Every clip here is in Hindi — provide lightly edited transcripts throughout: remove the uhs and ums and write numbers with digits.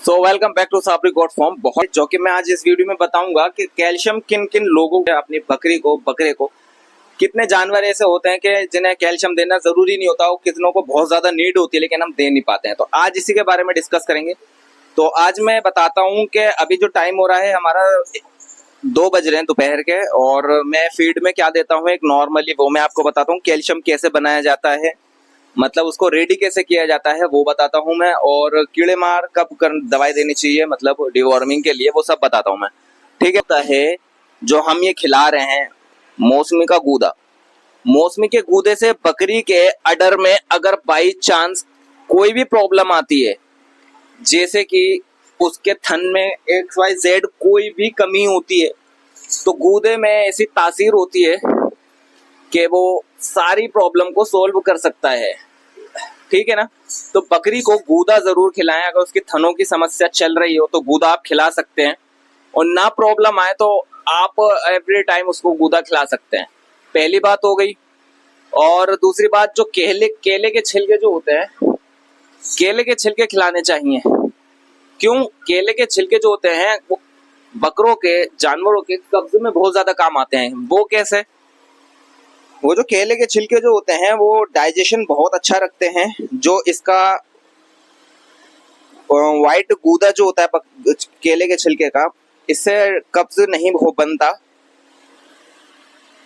So welcome back to Sabri god form. बहुत जो कि मैं आज इस वीडियो में बताऊंगा कि कैल्शियम किन किन लोगों को, अपनी बकरे को कितने जानवर ऐसे होते हैं कि जिन्हें कैल्शियम देना जरूरी नहीं होता, वो कितनों को बहुत ज्यादा नीड होती है लेकिन हम दे नहीं पाते हैं। तो आज इसी के बारे में डिस्कस करेंगे। तो आज मैं बताता हूँ कि अभी जो टाइम हो रहा है हमारा 2 बज रहे हैं दोपहर के, और मैं फीड में क्या देता हूँ एक नॉर्मली वो मैं आपको बताता हूँ। कैल्शियम कैसे बनाया जाता है, मतलब उसको रेडी कैसे किया जाता है वो बताता हूँ मैं, और कीड़े मार कब दवाई देनी चाहिए मतलब डिवॉर्मिंग के लिए, वो सब बताता हूँ मैं। ठीक है। होता है जो हम ये खिला रहे हैं मौसमी का गूदा। मौसमी के गूदे से बकरी के अडर में अगर बाई चांस कोई भी प्रॉब्लम आती है, जैसे कि उसके थन में XYZ कोई भी कमी होती है, तो गूदे में ऐसी तासीर होती है कि वो सारी प्रॉब्लम को सोल्व कर सकता है। ठीक है ना। तो बकरी को गूदा जरूर खिलाएं। अगर उसकी थनों की समस्या चल रही हो तो गूदा आप खिला सकते हैं, और ना प्रॉब्लम आए तो आप एवरी टाइम उसको गूदा खिला सकते हैं। पहली बात हो गई। और दूसरी बात, जो केले के छिलके जो होते हैं, केले के छिलके खिलाने चाहिए। क्यों? केले के छिलके जो होते हैं वो बकरों के, जानवरों के कब्ज में बहुत ज्यादा काम आते हैं। वो कैसे? वो जो केले के छिलके जो होते हैं वो डाइजेशन बहुत अच्छा रखते हैं। जो इसका वाइट गूदा जो होता है केले के छिलके का, इससे कब्ज नहीं हो बनता,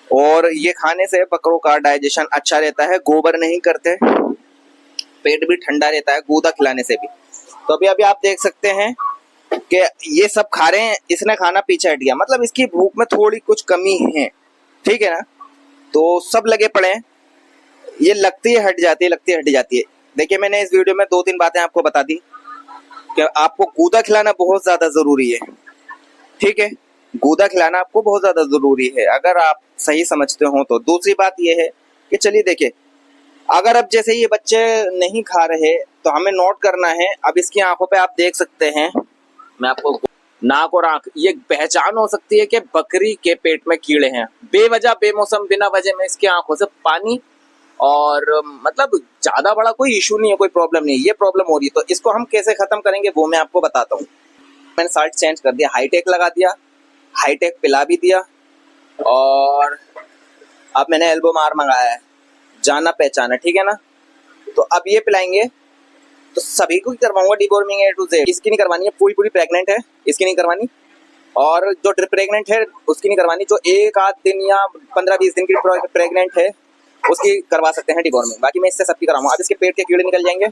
और ये खाने से बकरों का डाइजेशन अच्छा रहता है। गोबर नहीं करते, पेट भी ठंडा रहता है गूदा खिलाने से भी। तो अभी अभी आप देख सकते हैं कि ये सब खा रहे हैं, इसने खाना पीछे हट गया, मतलब इसकी भूख में थोड़ी कुछ कमी है। ठीक है ना। तो सब लगे पड़े हैं, ये लगती है हट जाती है, लगती है हट जाती है। देखिए मैंने इस वीडियो में 2-3 बातें आपको बता दी कि आपको गूदा खिलाना बहुत ज्यादा जरूरी है। ठीक है। गूदा खिलाना आपको बहुत ज्यादा जरूरी है अगर आप सही समझते हो तो। दूसरी बात यह है कि चलिए देखिए, अगर अब जैसे ये बच्चे नहीं खा रहे तो हमें नोट करना है। अब इसकी आंखों पे आप देख सकते हैं, मैं आपको नाक और आंख, ये पहचान हो सकती है कि बकरी के पेट में कीड़े हैं। बेवजह बेमौसम बिना वजह में इसकी आंखों से पानी, और मतलब ज्यादा बड़ा कोई इशू नहीं है, कोई प्रॉब्लम नहीं है, ये प्रॉब्लम हो रही है। तो इसको हम कैसे खत्म करेंगे वो मैं आपको बताता हूँ। मैंने साल्ट चेंज कर दिया, हाईटेक लगा दिया, हाईटेक पिला भी दिया, और अब मैंने एल्बो मार मंगाया है, जाना पहचाना। ठीक है ना। तो अब ये पिलाएंगे तो सभी को करवाऊंगा डिवॉर्मिंग A to Z। इसकी नहीं करवानी है, पूरी प्रेग्नेंट है इसकी नहीं करवानी, और जो प्रेग्नेंट है उसकी नहीं करवानी। जो 1-8 दिन या 15-20 दिन की प्रेग्नेंट है उसकी करवा सकते हैं डिवॉर्मिंग। बाकी मैं इससे सबकी कराऊंगा। अब इसके पेट के कीड़े निकल जाएंगे,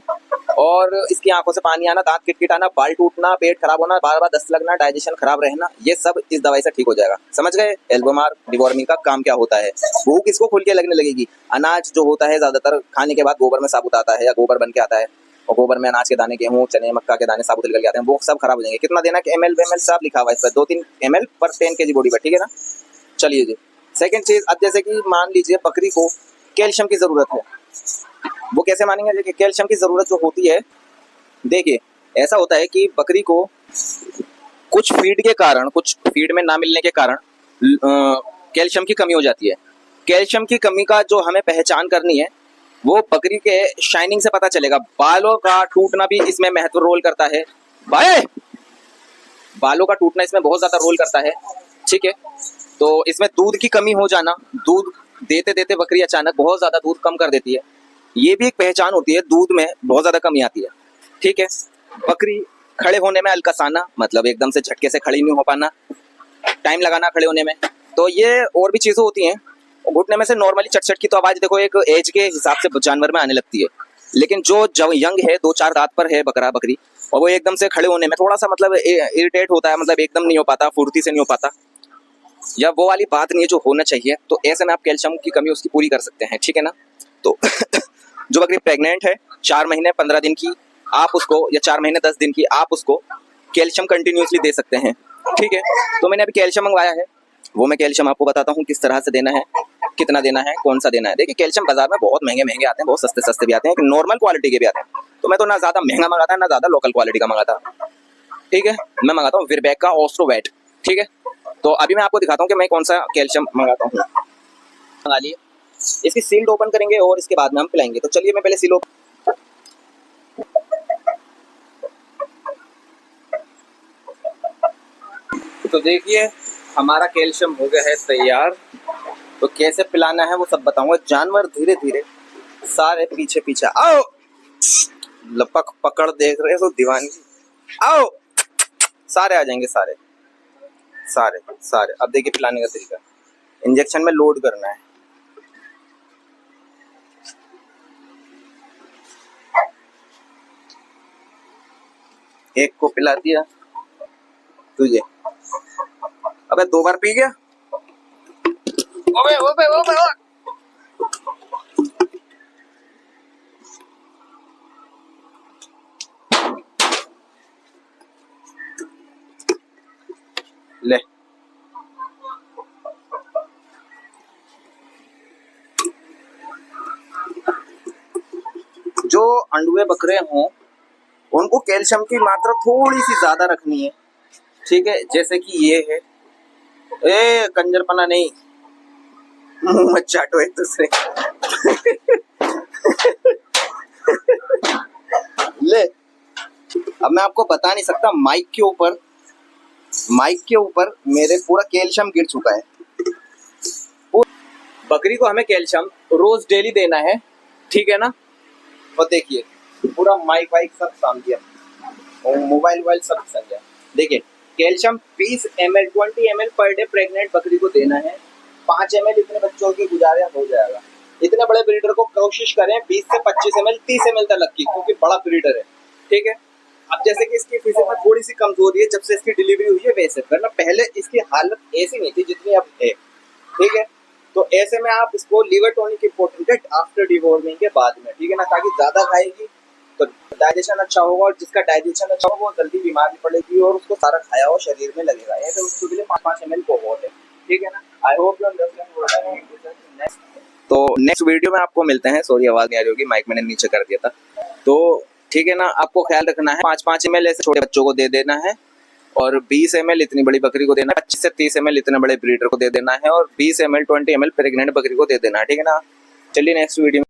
और इसकी आंखों से पानी आना, दांत किटकिटाना, बाल टूटना, पेट खराब होना, बार बार दस्त लगना, डाइजेशन खराब रहना, ये सब इस दवाई से ठीक हो जाएगा। समझ गए? एल्बोमार डिवॉर्मिंग का काम क्या होता है। भूख इसको खुल के लगने लगेगी। अनाज जो होता है ज्यादातर खाने के बाद गोबर में साबुत आता है या गोबर बन के आता है, और गोबर में अनाज के दाने, गेहूं, चने, मक्का के दाने साबुत निकल के आते हैं, वो सब खराब हो जाएंगे। कितना देना कि ml सब लिखा हुआ है इस पर, 2-3 ml पर 10 kg बॉडी पर। ठीक है ना। चलिए जी, सेकंड चीज, अब जैसे कि मान लीजिए बकरी को कैल्शियम की जरूरत है, वो कैसे मानेंगे? देखिए कैल्शियम की जरूरत जो होती है, देखिए ऐसा होता है कि बकरी को कुछ फीड में ना मिलने के कारण कैल्शियम की कमी हो जाती है। कैल्शियम की कमी का जो हमें पहचान करनी है वो बकरी के शाइनिंग से पता चलेगा। बालों का टूटना भी इसमें महत्व रोल करता है भाई, बालों का टूटना इसमें बहुत ज्यादा रोल करता है। ठीक है। तो इसमें दूध की कमी हो जाना, दूध देते देते बकरी अचानक बहुत ज्यादा दूध कम कर देती है, ये भी एक पहचान होती है। दूध में बहुत ज्यादा कमी आती है। ठीक है। बकरी खड़े होने में अलकसाना, मतलब एकदम से झटके से खड़ी नहीं हो पाना, टाइम लगाना खड़े होने में, तो ये और भी चीजें होती हैं। घुटने में से नॉर्मली चटचट की तो आवाज देखो एक एज के हिसाब से जानवर में आने लगती है, लेकिन जो यंग है, 2-4 दांत पर है बकरा बकरी, और वो एकदम से खड़े होने में थोड़ा सा मतलब इरिटेट होता है, मतलब एकदम नहीं हो पाता, फुर्ती से नहीं हो पाता, या वो वाली बात नहीं है जो होना चाहिए। तो ऐसे में आप कैल्शियम की कमी उसकी पूरी कर सकते हैं। ठीक है ना। तो जो बकरी प्रेग्नेंट है 4 महीने 15 दिन की, आप उसको, या 4 महीने 10 दिन की, आप उसको कैल्शियम कंटिन्यूसली दे सकते हैं। ठीक है। तो मैंने अभी कैल्शियम मंगवाया है, वो मैं कैल्शियम आपको बताता हूँ किस तरह से देना है, कितना देना है, कौन सा देना है। देखिए कैल्शियम बाजार में बहुत महंगे आते हैं, बहुत सस्ते भी आते हैं, नॉर्मल क्वालिटी के भी आते हैं। तो मैं तो ना ज्यादा महंगा मंगाता ना ज्यादा लोकल क्वालिटी का मंगाता। ठीक है। मैं मंगाता हूँ विरबैक का ऑस्ट्रोवेट। ठीक है। तो अभी मैं आपको दिखाता हूँ कि मैं कौन सा कैल्शियम मंगाता हूँ। मंगा लिए, इसकी सील्ड ओपन करेंगे और इसके बाद में हम पिलाएंगे। तो चलिए मैं पहले सील ओपन, तो देखिए हमारा कैल्शियम हो गया है तैयार। तो कैसे पिलाना है वो सब बताऊंगा। जानवर धीरे धीरे सारे पीछे पीछे आओ, लपक पकड़ देख रहे हो दीवानगी, आओ सारे आ जाएंगे, सारे सारे सारे। अब देखिए पिलाने का तरीका, इंजेक्शन में लोड करना है। एक को पिला दिया तुझे, अबे 2 बार पी गया। ओबे ओबे ओबे ओबे। ले जो अंडुए बकरे हों उनको कैल्शियम की मात्रा थोड़ी सी ज्यादा रखनी है, ठीक है। जैसे कि ये है, ए कंजरपना नहीं, मुंह मत चाटो एक दूसरे। ले, अब मैं आपको बता नहीं सकता, माइक के ऊपर मेरे पूरा कैल्शियम गिर चुका है। बकरी को हमें कैल्शियम रोज डेली देना है, ठीक है ना। और देखिए पूरा माइक वाइक सब साम दिया, मोबाइल वोबाइल सब सर गया। देखिए calcium 20 ml 20 ml per day pregnant बकरी को देना है। 5 ml इतने बच्चों के गुजारे हो जाएगा। इतने बड़े ब्रीडर को कोशिश करें 20 से 25 ml 30 ml तक की, क्योंकि बड़ा ब्रीडर है, ठीक है। अब जैसे कि इसकी फिजिक में थोड़ी सी कमजोरी है जब से इसकी डिलीवरी हुई है, वैसे वरना पहले इसकी हालत ऐसी नहीं थी जितनी अब है, ठीक है। तो ऐसे में आप इसको लिवर टॉनिक इंपॉर्टेंट है आफ्टर डिवॉर्मिंग के बाद में, ठीक है ना, ताकि ज्यादा खाएगी तो डाइजेशन अच्छा होगा, और जिसका डाइजेशन अच्छा होगा वो जल्दी बीमार नहीं पड़ेगी और उसको सारा खाया हुआ शरीर में लगेगा। ऐसे उसके लिए 5-5 ml बहुत है, ठीक है ना। I hope you understand. तो नेक्स्ट वीडियो में आपको मिलते हैं। सॉरी आवाज नहीं आ रही होगी, माइक मैंने नीचे कर दिया था। तो ठीक है ना, आपको ख्याल रखना है। 5-5 ml ऐसे छोटे बच्चों को दे देना है, और 20 ml इतनी बड़ी बकरी को देना है, 25 से 30 ml इतने बड़े ब्रीडर को दे देना है, और 20 ml 20 ml प्रेग्नेंट बकरी को दे देना है, ठीक है ना। चलिए नेक्स्ट वीडियो